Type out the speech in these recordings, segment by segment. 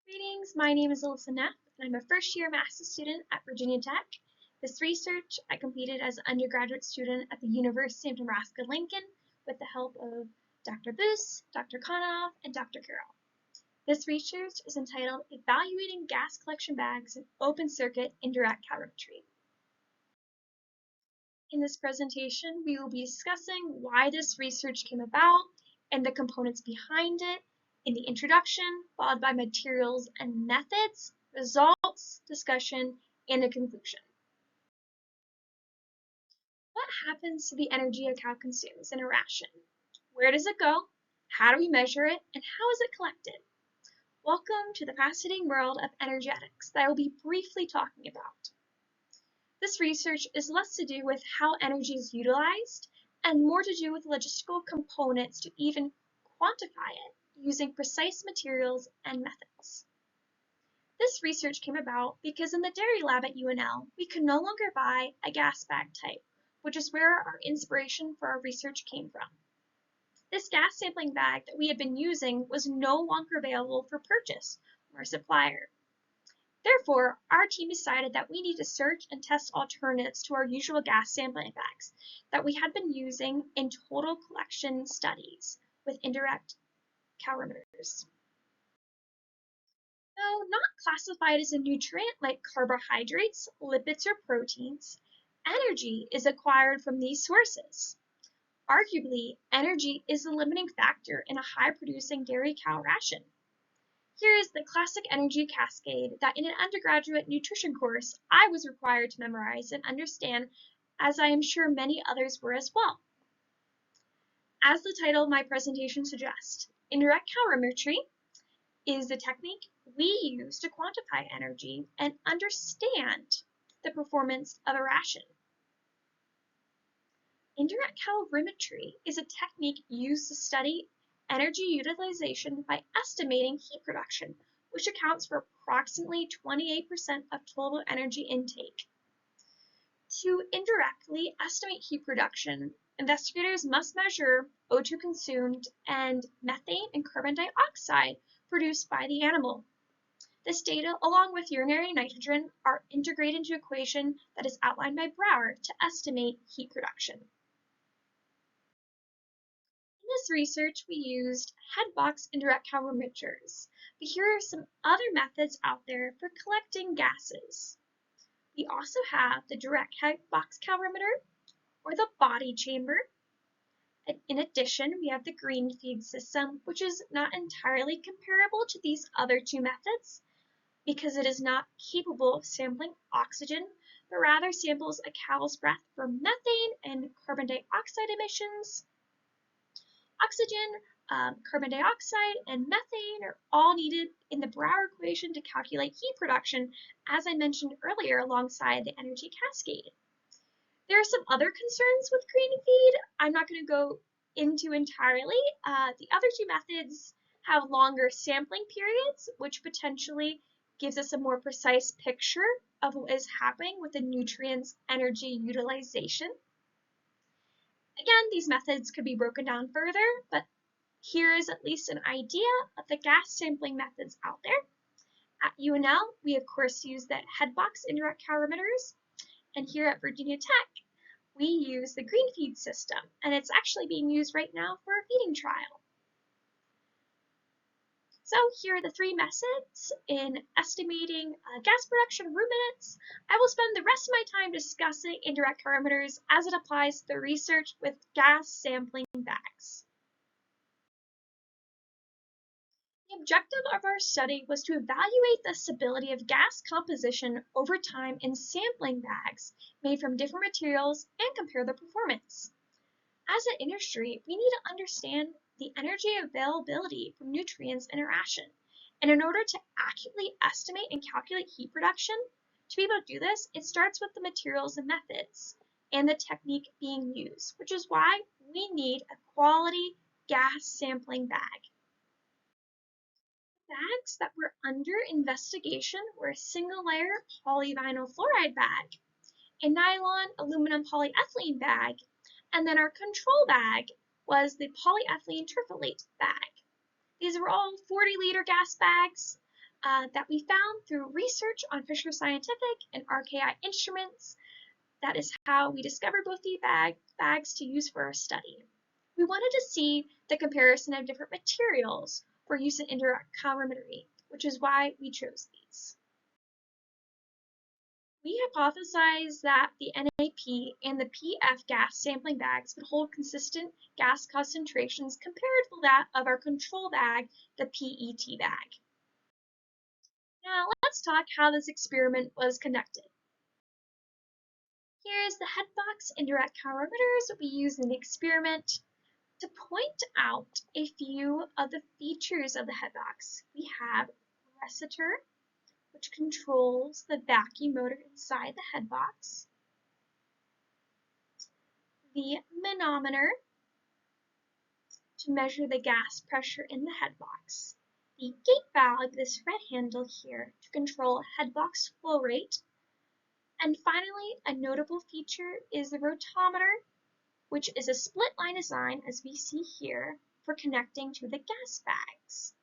Greetings, my name is Alyssa Neff, and I'm a first-year master's student at Virginia Tech. This research I completed as an undergraduate student at the University of Nebraska-Lincoln with the help of Dr. Boos, Dr. Konoff, and Dr. Carroll. This research is entitled Evaluating Gas Collection Bags in Open-Circuit Indirect Calorimetry. In this presentation, we will be discussing why this research came about and the components behind it in the introduction, followed by materials and methods, results, discussion, and a conclusion. What happens to the energy a cow consumes in a ration? Where does it go? How do we measure it? And how is it collected? Welcome to the fascinating world of energetics that I will be briefly talking about. This research is less to do with how energy is utilized and more to do with logistical components to even quantify it using precise materials and methods. This research came about because in the dairy lab at UNL, we could no longer buy a gas bag type, which is where our inspiration for our research came from. This gas sampling bag that we had been using was no longer available for purchase from our supplier. Therefore, our team decided that we need to search and test alternatives to our usual gas sampling bags that we had been using in total collection studies with indirect calorimeters. Though not classified as a nutrient like carbohydrates, lipids, or proteins, energy is acquired from these sources. Arguably, energy is the limiting factor in a high-producing dairy cow ration. Here is the classic energy cascade that in an undergraduate nutrition course I was required to memorize and understand, as I am sure many others were as well. As the title of my presentation suggests, indirect calorimetry is the technique we use to quantify energy and understand the performance of a ration. Indirect calorimetry is a technique used to study energy utilization by estimating heat production, which accounts for approximately 28% of total energy intake. To indirectly estimate heat production, investigators must measure O2 consumed and methane and carbon dioxide produced by the animal. This data, along with urinary nitrogen, are integrated into an equation that is outlined by Brouwer to estimate heat production. In this research, we used headbox indirect calorimeters, but here are some other methods out there for collecting gases. We also have the direct headbox calorimeter or the body chamber. And in addition, we have the green feed system, which is not entirely comparable to these other two methods because it is not capable of sampling oxygen, but rather samples a cow's breath for methane and carbon dioxide emissions. Oxygen, carbon dioxide, and methane are all needed in the Brouwer equation to calculate heat production, as I mentioned earlier, alongside the energy cascade. There are some other concerns with green feed I'm not going to go into entirely. The other two methods have longer sampling periods, which potentially gives us a more precise picture of what is happening with the nutrient's energy utilization. Again, these methods could be broken down further, but here is at least an idea of the gas sampling methods out there. At UNL, we of course use the headbox indirect calorimeters, and here at Virginia Tech, we use the green feed system, and it's actually being used right now for a feeding trial. So here are the three methods in estimating gas production in ruminants. I will spend the rest of my time discussing indirect calorimeters as it applies to the research with gas sampling bags. The objective of our study was to evaluate the stability of gas composition over time in sampling bags made from different materials and compare the performance. As an industry, we need to understand the energy availability from nutrients in a ration. And in order to accurately estimate and calculate heat production, to be able to do this, it starts with the materials and methods and the technique being used, which is why we need a quality gas sampling bag. Bags that were under investigation were a single-layer polyvinyl fluoride bag, a nylon aluminum polyethylene bag, and then our control bag was the polyethylene terephthalate bag. These were all 40-liter gas bags. that we found through research on Fisher Scientific and RKI instruments. That is how we discovered both the bags to use for our study. We wanted to see the comparison of different materials for use in indirect calorimetry, which is why we chose these. We hypothesized that the NAP and the PF gas sampling bags would hold consistent gas concentrations compared to that of our control bag, the PET bag. Now let's talk how this experiment was conducted. Here's the headbox indirect calorimeters we used in the experiment. To point out a few of the features of the headbox, we have reciter, which controls the vacuum motor inside the headbox, the manometer to measure the gas pressure in the headbox, the gate valve, this red handle here, to control headbox flow rate, and finally, a notable feature is the rotometer, which is a split line design, as we see here, for connecting to the gas bags.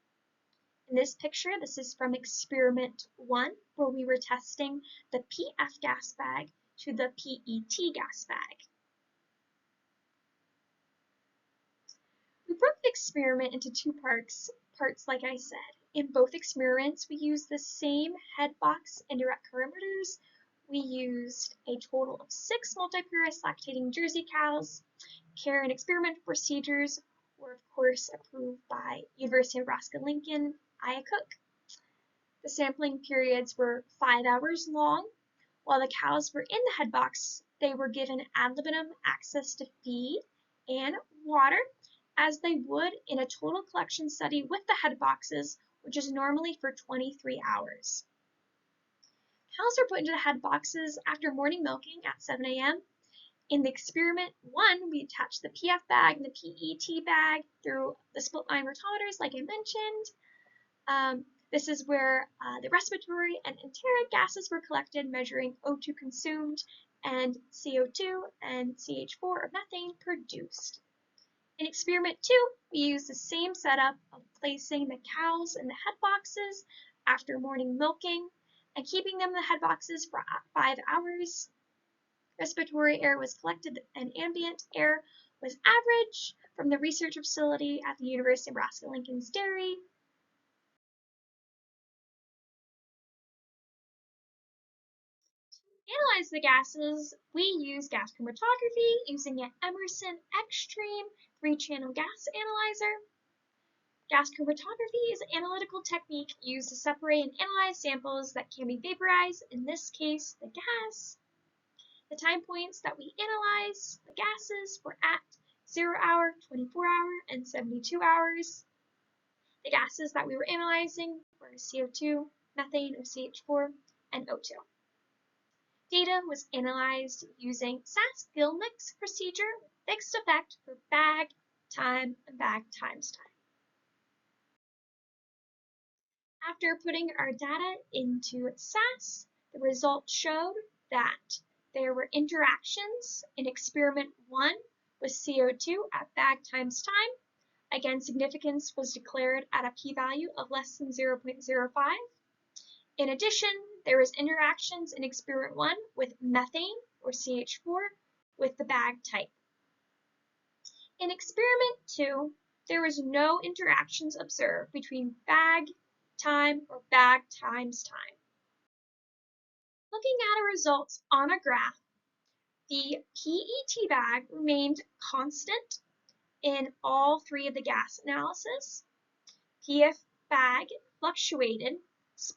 In this picture, this is from experiment 1, where we were testing the PF gas bag to the PET gas bag. We broke the experiment into two parts like I said. In both experiments, we used the same headbox indirect calorimeters. We used a total of 6 multipurus lactating Jersey cows. Care and experiment procedures were, of course, approved by University of Nebraska-Lincoln, IACUC. The sampling periods were 5 hours long. While the cows were in the headbox, they were given ad libitum access to feed and water, as they would in a total collection study with the headboxes, which is normally for 23 hours. Cows are put into the headboxes after morning milking at 7 a.m. In the experiment 1, we attached the PF bag and the PET bag through the split line rotometers, like I mentioned. This is where the respiratory and enteric gases were collected, measuring O2 consumed and CO2 and CH4 or methane produced. In experiment 2, we used the same setup of placing the cows in the headboxes after morning milking and keeping them in the headboxes for 5 hours. Respiratory air was collected and ambient air was averaged from the research facility at the University of Nebraska-Lincoln's dairy. To analyze the gases, we use gas chromatography using an Emerson Extreme 3-channel gas analyzer. Gas chromatography is an analytical technique used to separate and analyze samples that can be vaporized, in this case, the gas. The time points that we analyze the gases were at 0 hour, 24 hour, and 72 hours. The gases that we were analyzing were CO2, methane or CH4, and O2. Data was analyzed using SAS-Gill mix procedure with fixed effect for bag time and bag times time. After putting our data into SAS, the results showed that there were interactions in experiment 1 with CO2 at bag times time. Again, significance was declared at a p-value of less than 0.05. In addition, there was interactions in experiment 1 with methane, or CH4, with the bag type. In experiment 2, there was no interactions observed between bag time or bag times time. Looking at our results on a graph, the PET bag remained constant in all 3 of the gas analysis. PF bag fluctuated,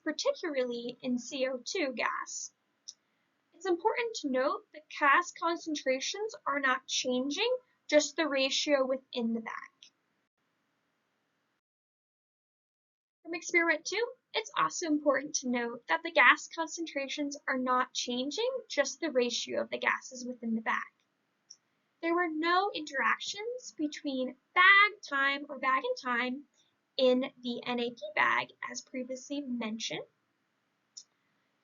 particularly in CO2 gas. It's important to note that gas concentrations are not changing, just the ratio within the bag. From experiment 2, it's also important to note that the gas concentrations are not changing, just the ratio of the gases within the bag. There were no interactions between bag time or bag and time in the NAP bag, as previously mentioned.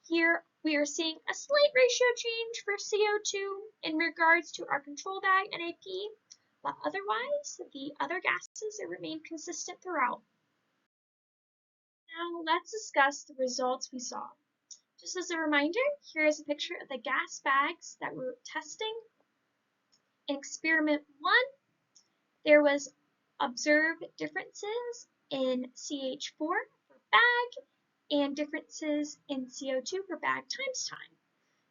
Here we are seeing a slight ratio change for CO2 in regards to our control bag NAP, but otherwise the other gases remain consistent throughout. Now let's discuss the results we saw. Just as a reminder, here is a picture of the gas bags that we were testing. In experiment 1, there was observed differences in CH4 for bag and differences in CO2 per bag times time.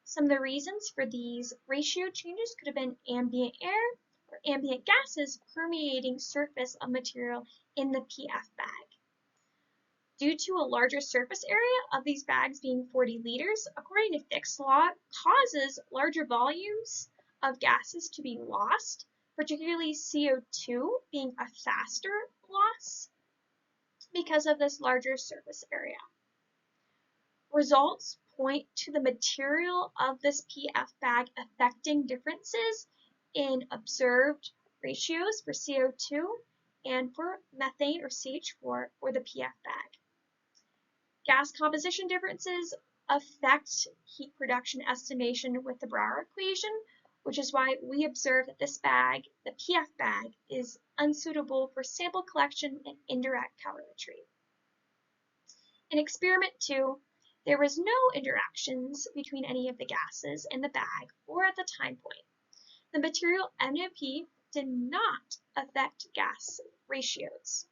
Some of the reasons for these ratio changes could have been ambient air or ambient gases permeating surface of material in the PF bag. Due to a larger surface area of these bags being 40 liters, according to Fick's law, causes larger volumes of gases to be lost, particularly CO2 being a faster loss because of this larger surface area. Results point to the material of this PF bag affecting differences in observed ratios for CO2 and for methane or CH4 for the PF bag. Gas composition differences affect heat production estimation with the Brouwer equation, which is why we observe that this bag, the PF bag, is unsuitable for sample collection and indirect calorimetry. In experiment 2, there was no interactions between any of the gases in the bag or at the time point. The material NAP did not affect gas ratios.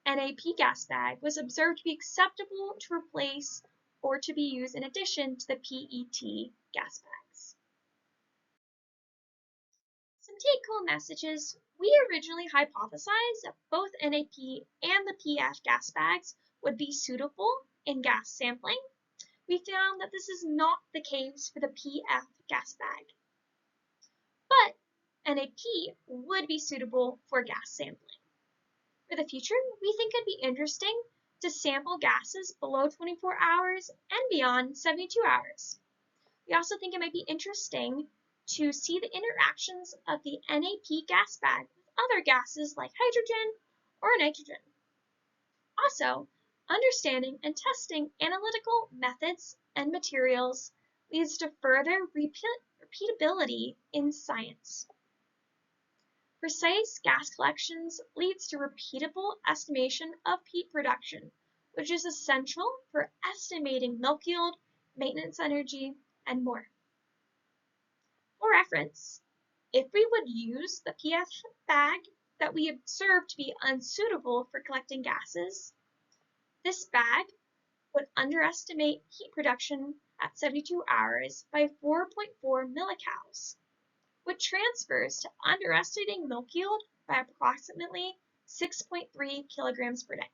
NAP gas bag was observed to be acceptable to replace or to be used in addition to the PET gas bags. Some take-home messages. We originally hypothesized that both NAP and the PF gas bags would be suitable in gas sampling. We found that this is not the case for the PF gas bag, but NAP would be suitable for gas sampling. For the future, we think it'd be interesting to sample gases below 24 hours and beyond 72 hours. We also think it might be interesting to see the interactions of the NAP gas bag with other gases like hydrogen or nitrogen. Also, understanding and testing analytical methods and materials leads to further repeatability in science. Precise gas collections leads to repeatable estimation of heat production, which is essential for estimating milk yield, maintenance energy, and more. For reference, if we would use the PF bag that we observed to be unsuitable for collecting gases, this bag would underestimate heat production at 72 hours by 4.4 millicals, which transfers to underestimating milk yield by approximately 6.3 kilograms per day.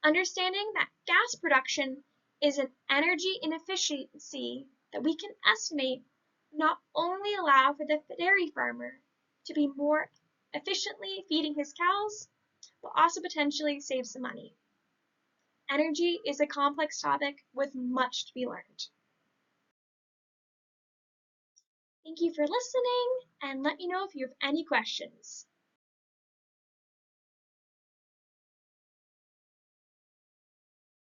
Understanding that gas production is an energy inefficiency that we can estimate not only allow for the dairy farmer to be more efficiently feeding his cows, but also potentially save some money. Energy is a complex topic with much to be learned. Thank you for listening, and let me know if you have any questions.